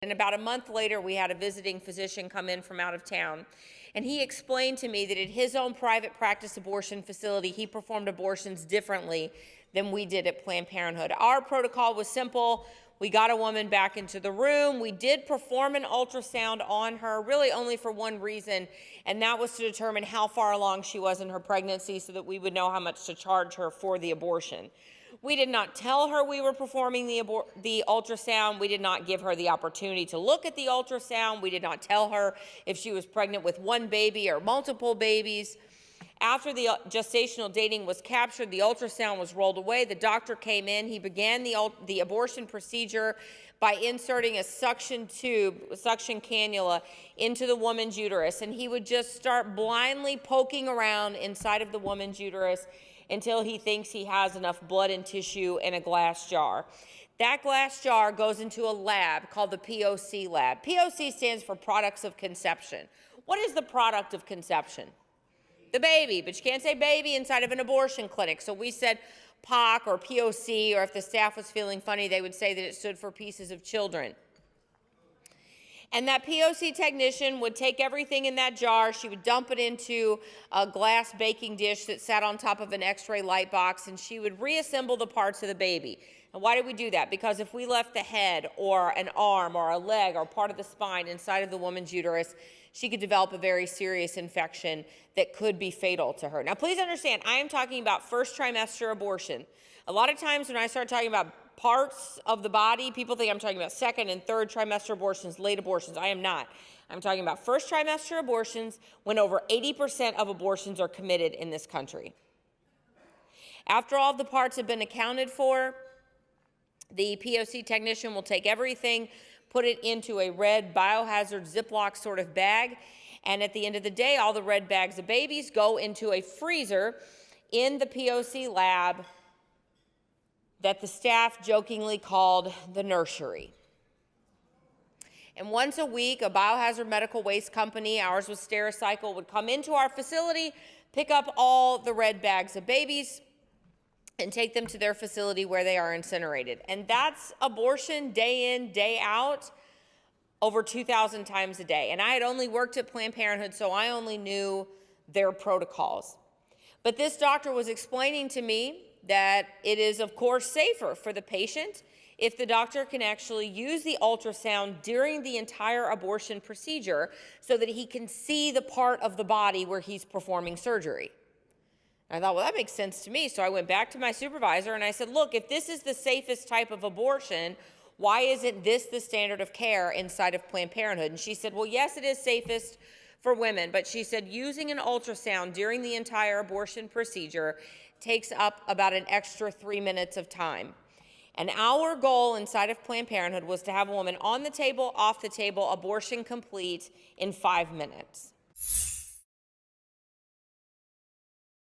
And about a month later, we had a visiting physician come in from out of town. And he explained to me that at his own private practice abortion facility, he performed abortions differently than we did at Planned Parenthood. Our protocol was simple. We got a woman back into the room. We did perform an ultrasound on her, really only for one reason, and that was to determine how far along she was in her pregnancy so that we would know how much to charge her for the abortion. We did not tell her we were performing the ultrasound. We did not give her the opportunity to look at the ultrasound. We did not tell her if she was pregnant with one baby or multiple babies. After the gestational dating was captured, the ultrasound was rolled away. The doctor came in. He began the abortion procedure by inserting a suction cannula into the woman's uterus. And he would just start blindly poking around inside of the woman's uterus until he thinks he has enough blood and tissue in a glass jar. That glass jar goes into a lab called the POC lab. POC stands for products of conception. What is the product of conception? The baby, but you can't say baby inside of an abortion clinic. So we said POC or POC, or if the staff was feeling funny, they would say that it stood for pieces of children. And that POC technician would take everything in that jar, she would dump it into a glass baking dish that sat on top of an X-ray light box, and she would reassemble the parts of the baby. And why did we do that? Because if we left the head or an arm or a leg or part of the spine inside of the woman's uterus, she could develop a very serious infection that could be fatal to her. Now, please understand, I am talking about first trimester abortion. A lot of times when I start talking about parts of the body, people think I'm talking about second and third trimester abortions, late abortions. I am not. I'm talking about first trimester abortions when over 80% of abortions are committed in this country. After all of the parts have been accounted for, the POC technician will take everything, put it into a red biohazard Ziploc sort of bag, and at the end of the day, all the red bags of babies go into a freezer in the POC lab that the staff jokingly called the nursery. And once a week, a biohazard medical waste company, ours was Stericycle, would come into our facility, pick up all the red bags of babies, and take them to their facility where they are incinerated. And that's abortion day in, day out, over 2,000 times a day. And I had only worked at Planned Parenthood, so I only knew their protocols. But this doctor was explaining to me that it is, of course, safer for the patient if the doctor can actually use the ultrasound during the entire abortion procedure so that he can see the part of the body where he's performing surgery. I thought, well, that makes sense to me. So I went back to my supervisor and I said, look, if this is the safest type of abortion, why isn't this the standard of care inside of Planned Parenthood? And she said, well, yes, it is safest for women, but she said using an ultrasound during the entire abortion procedure takes up about an extra 3 minutes of time. And our goal inside of Planned Parenthood was to have a woman on the table, off the table, abortion complete in 5 minutes.